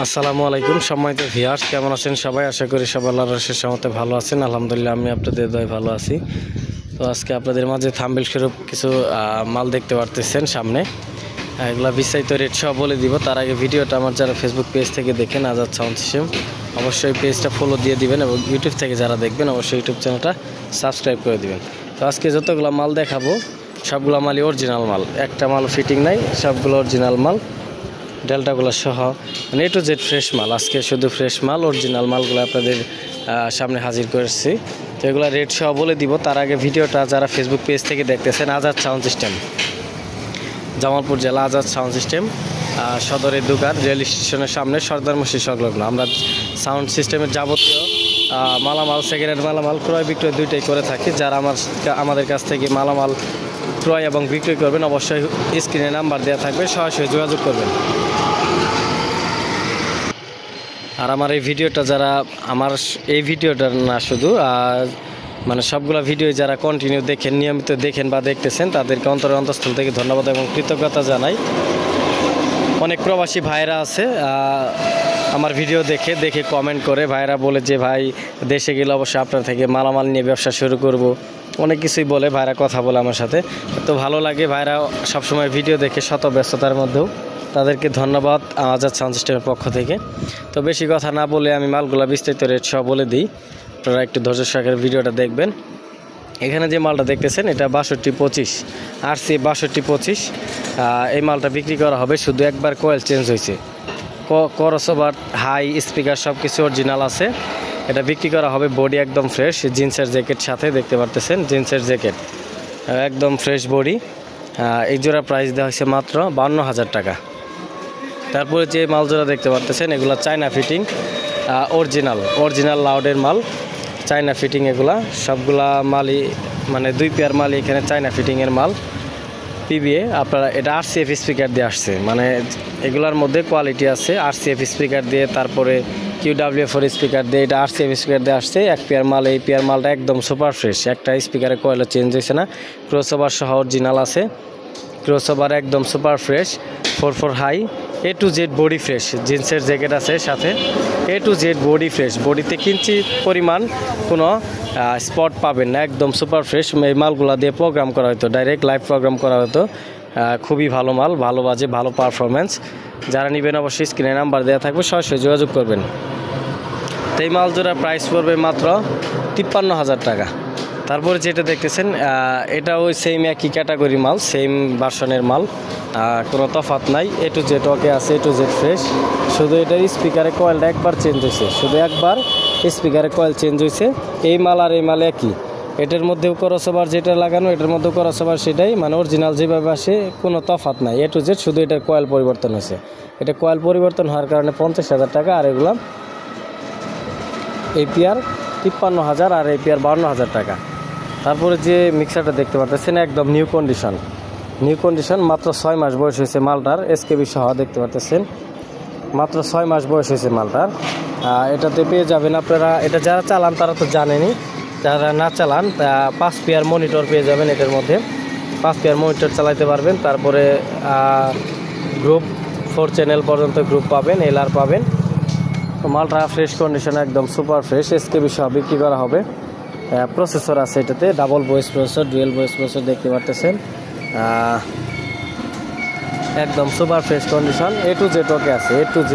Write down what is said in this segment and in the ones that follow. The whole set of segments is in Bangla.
আসসালামু আলাইকুম সম্মানিত ভিউয়ার্স, কেমন আছেন সবাই? আশা করি সবাই আল্লাহর রহমতে ভালো আছেন। আলহামদুলিল্লাহ আমি আপনাদের দয়ায় ভালো আছি। তো আজকে আপনাদের মাঝে থাম্বনেল স্বরূপ কিছু মাল দেখতে পারতেছেন সামনে, এগুলো বিস্তারিত রেট সহ বলে দিব। তার আগে ভিডিওটা আমার যারা ফেসবুক পেজ থেকে দেখেন আজাদ সাউন্ড সিস্টেম, অবশ্যই পেজটা ফলো দিয়ে দিবেন এবং ইউটিউব থেকে যারা দেখবেন অবশ্যই ইউটিউব চ্যানেলটা সাবস্ক্রাইব করে দিবেন। তো আজকে যতগুলো মাল দেখাবো সবগুলো মালই অরিজিনাল মাল, একটা মাল ফিটিং নাই, সবগুলো অরিজিনাল মাল, ডেল্টাগুলো সহ মানে A to Z ফ্রেশ মাল। আজকে শুধু ফ্রেশ মাল, অরিজিনাল মালগুলো আপনাদের সামনে হাজির করেছি। তো এগুলো রেট সহ বলে দিব। তার আগে ভিডিওটা যারা ফেসবুক পেজ থেকে দেখতেছেন, আজাদ সাউন্ড সিস্টেম, জামালপুর জেলা আজাদ সাউন্ড সিস্টেম, সদরের দোকান, রেল স্টেশনের সামনে, সর্দার মসজিদ সংলগ্ন। আমরা সাউন্ড সিস্টেমের যাবতীয় মালামাল, সেকেন্ড হ্যান্ড মালামাল ক্রয় বিক্রয় দুইটাই করে থাকি। যারা আমাদের কাছ থেকে মালামাল ক্রয় এবং বিক্রয় করবেন অবশ্যই স্ক্রিনে নাম্বার দেওয়া থাকবে, সরাসরি যোগাযোগ করবেন। আর আমার এই ভিডিওটা যারা এই ভিডিওটা না শুধু মানে সবগুলো ভিডিও যারা কন্টিনিউ দেখেন, নিয়মিত দেখেন বা দেখতেছেন, তাদেরকে অন্তরের অন্তঃস্থল থেকে ধন্যবাদ এবং কৃতজ্ঞতা জানাই। অনেক প্রবাসী ভাইরা আছে আমার ভিডিও দেখে কমেন্ট করে, ভাইরা বলে যে ভাই দেশে গেলে অবশ্যই আপনার থেকে মালামাল নিয়ে ব্যবসা শুরু করব, অনেক কিছুই বলে ভাইরা, কথা বলে আমার সাথে। তো ভালো লাগে, ভাইরা সবসময় ভিডিও দেখে শত ব্যস্ততার মধ্যেও, তাদেরকে ধন্যবাদ আজাদ সাউন্ড সিস্টেমের পক্ষ থেকে। তো বেশি কথা না বলে আমি মালগুলো বিস্তারিত রেট সহ বলে দিই, আপনারা একটু ধৈর্য সহকারে ভিডিওটা দেখবেন। এখানে যে মালটা দেখতেছেন এটা 6225 RC 6225। এই মালটা বিক্রি করা হবে, শুধু একবার কয়েল চেঞ্জ হয়েছে, ক্রসওভার, হাই স্পিকার সব কিছু অরিজিনাল আছে। এটা বিক্রি করা হবে, বডি একদম ফ্রেশ, জিন্সের জ্যাকেট সাথে দেখতে পারতেছেন, জিন্সের জ্যাকেট একদম ফ্রেশ বডি। এই জোড়া প্রাইস দেওয়া হয়েছে মাত্র 52,000 টাকা। তারপরে যে মাল জোড়া দেখতে পারতেছেন এগুলো চায়না ফিটিং, অরিজিনাল লাউডের মাল, চায়না ফিটিং। এগুলা সবগুলা মালই মানে 2 পেয়ার মালই এখানে চায়না ফিটিংয়ের মাল, PBA। আপনারা এটা RCF স্পিকার দিয়ে আসছে, মানে এগুলার মধ্যে কোয়ালিটি আছে, RCF স্পিকার দিয়ে, তারপরে QW4 স্পিকার দিয়ে, এটা RCF স্পিকার দিয়ে আসছে। 1 পেয়ার মাল, এই পেয়ার মালটা একদম সুপার ফ্রেশ, একটা স্পিকারের কয়েলও চেঞ্জ হয়েছে না, ক্রসওভার সহ অরিজিনাল আছে, ক্রসওভার একদম super fresh, 44 high, A to Z body fresh, জিন্সের জ্যাকেট আছে সাথে, A to Z body fresh, বডিতে কিঞ্চিত পরিমাণ কোনো স্পট পাবেন না, একদম সুপার ফ্রেশ। এই মালগুলা দিয়ে প্রোগ্রাম করা হতো, ডাইরেক্ট লাইভ প্রোগ্রাম করা হতো। খুবই ভালো মাল, ভালো বাজে, ভালো পারফরমেন্স। যারা নেবেন অবশ্যই স্ক্রিনে নাম্বার দেওয়া থাকবে, সরাসরি যোগাযোগ করবেন। তো এই মাল জোড়ার প্রাইস পড়বে মাত্র 53,000 টাকা। তারপরে যেটা দেখতেছেন এটা ওই সেম একই ক্যাটাগরি মাল, সেম ভার্সনের মাল, কোনো তফাৎ নাই। A to Z ওকে আছে, A to Z ফ্রেশ, শুধু এটার স্পিকারের কয়েলটা একবার চেঞ্জ হয়েছে, শুধু একবার স্পিকারের কয়েল চেঞ্জ হয়েছে। এই মাল আর এই মাল একই, এটার মধ্যেও ক্রসওভার যেটা লাগানো, এটার মধ্যেও ক্রসওভার সেটাই, মানে অরিজিনাল যেভাবে আসে কোনো তফাৎ নাই। A to Z শুধু এটার কয়েল পরিবর্তন হয়েছে, এটা কয়েল পরিবর্তন হওয়ার কারণে 50,000 টাকা। আর এগুলো এই পেয়ার 53,000 আর এই পেয়ার 52,000 টাকা। তারপরে যে মিক্সারটা দেখতে পাচ্ছেন একদম নিউ কন্ডিশন, মাত্র 6 মাস বয়স হয়েছে মালটার, SKB সহ দেখতে পাচ্ছেন, মাত্র 6 মাস বয়স হয়েছে মালটার। এটাতে পেয়ে যাবেন আপনারা, এটা যারা চালান তারা তো জানেনই, যারা না চালান 5 পেয়ার মনিটর পেয়ে যাবেন। এটার মধ্যে 5 পেয়ার মনিটর চালাতে পারবেন। তারপরে গ্রুপ 4 চ্যানেল পর্যন্ত গ্রুপ পাবেন, LR পাবেন। তো মালটা ফ্রেশ কন্ডিশন, একদম সুপার ফ্রেশ, SKB সহ বিক্রি করা হবে। প্রসেসর আছে এটাতে, double voice processor, dual voice processor দেখতে পারতেছেন, একদম super fresh condition. A to Z okay আছে, A to Z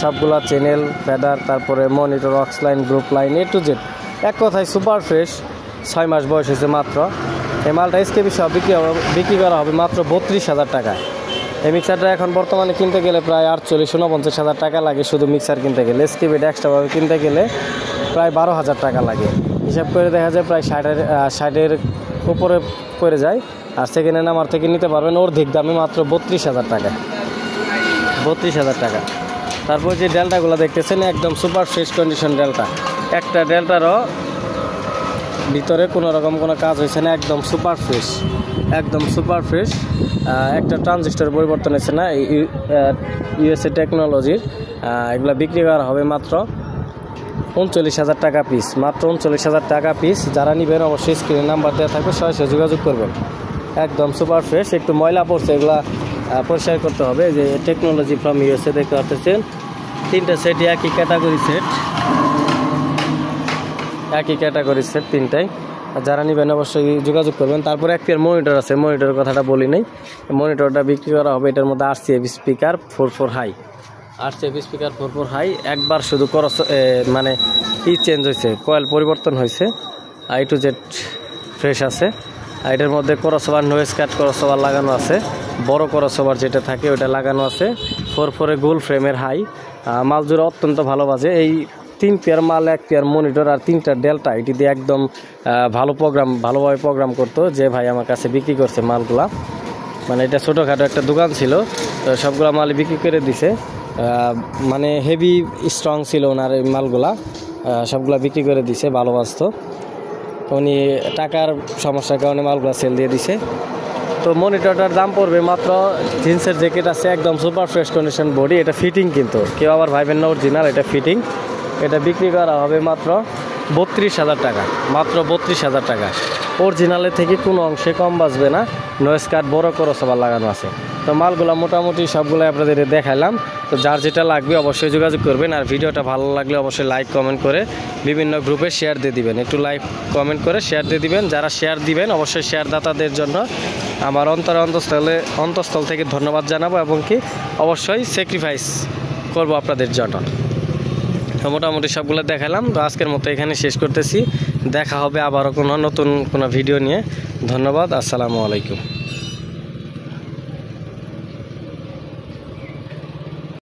সবগুলা চ্যানেল, ফেডার, তারপরে monitor, aux line, group line, A to Z এক কথায় সুপার ফ্রেশ। 6 মাস বয়স হয়েছে মাত্র। এই মালটা SKB সহ বিক্রি করা হবে মাত্র 32,000 টাকা। এই মিক্সারটা এখন বর্তমানে কিনতে গেলে প্রায় 48-49,000 টাকা লাগে, শুধু মিক্সার কিনতে গেলে। SKB এক্সট্রাভাবে কিনতে গেলে প্রায় 12,000 টাকা লাগে, হিসাব করে দেখা যায় প্রায় 60-এর উপরে পড়ে যায়। আর সেকেন্ড হ্যান্ড আমার থেকে নিতে পারবেন অর্ধেক দামে মাত্র 32,000 টাকা, 32,000 টাকা। তারপর যে ডেল্টাগুলো দেখতেছেন একদম সুপার ফ্রেশ কন্ডিশন ডেল্টা, একটা ডেল্টারও ভিতরে কোনো রকম কোনো কাজ হয়েছে না, একদম সুপার ফ্রেশ, একদম সুপার ফ্রেশ। একটা ট্রানজিস্টর পরিবর্তন হয়েছে না, USA টেকনোলজির। এগুলো বিক্রি করা হবে মাত্র 39,000 টাকা পিস, মাত্র 39,000 টাকা পিস। যারা নেবেন অবশ্যই স্ক্রিনে নাম্বার দেওয়া থাকবে, সরাসরি যোগাযোগ করবেন। একদম সুপার ফ্রেশ, একটু ময়লা পড়ছে, এগুলা পরিষ্কার করতে হবে। যে টেকনোলজি ফ্রম USA দেখতে পাচ্ছেন, তিনটা সেটই একই ক্যাটাগরি সেট তিনটাই। আর যারা নেবেন অবশ্যই যোগাযোগ করবেন। তারপরে এক পেয়ার মনিটর আছে, মনিটরের কথাটা বলি নাই। মনিটরটা বিক্রি করা হবে, এটার মধ্যে RCA speaker 4.4 high, RCA speaker 4.4 high. একবার শুধু মানে চেঞ্জ হয়েছে, কয়েল পরিবর্তন হয়েছে, A to Z ফ্রেশ আছে। আর এটার মধ্যে ক্রসওভার নোয়েজ কাট ক্রসওভার লাগানো আছে, বড় ক্রসওভার যেটা থাকে ওটা লাগানো আছে। 4.4 গোল ফ্রেমের হাই, মাল জোড়া অত্যন্ত ভালো বাজে। এই 3 পেয়ার মাল, 1 পেয়ার মনিটর আর 3টা ডেল্টা, এটি দিয়ে একদম ভালোভাবে প্রোগ্রাম করতো যে ভাই আমার কাছে বিক্রি করছে মালগুলা। মানে এটা ছোটোখাটো একটা দোকান ছিল, তো সবগুলা মাল বিক্রি করে দিছে। মানে হেভি স্ট্রং ছিল ওনার এই মালগুলা, সবগুলা বিক্রি করে দিছে, ভালো বাজতো। উনি টাকার সমস্যার কারণে মালগুলা সেল দিয়ে দিছে। তো মনিটরটার দাম পড়বে মাত্র, জিন্সের জ্যাকেট আছে একদম সুপার ফ্রেশ কন্ডিশন বডি, এটা ফিটিং কিন্তু কেউ আবার ভাইবেন না অরিজিনাল, এটা ফিটিং। এটা বিক্রি করা হবে মাত্র 32,000 টাকা, মাত্র 32,000 টাকা। অরিজিনালের থেকে কোনো অংশে কম বাঁচবে না, নয়েজ কাট বড় ক্রসওভার লাগানো আছে। তো মালগুলা মোটামুটি সবগুলো আপনাদের দেখাইলাম। তো যার যেটা লাগবে অবশ্যই যোগাযোগ করবেন। আর ভিডিওটা ভালো লাগলে অবশ্যই লাইক কমেন্ট করে বিভিন্ন গ্রুপে শেয়ার দিয়ে দিবেন, একটু লাইক কমেন্ট করে শেয়ার দিয়ে দিবেন। যারা শেয়ার দিবেন অবশ্যই শেয়ারদাতাদের জন্য আমার অন্তঃস্থল থেকে ধন্যবাদ জানাবো, এবং কি অবশ্যই স্যাক্রিফাইস করব আপনাদের জন্য। তো মোটামুটি সবগুলো দেখালাম। তো আজকের মতো এখানে শেষ করতেছি, দেখা হবে আবারও নতুন কোনো ভিডিও নিয়ে। ধন্যবাদ, আসসালামু আলাইকুম।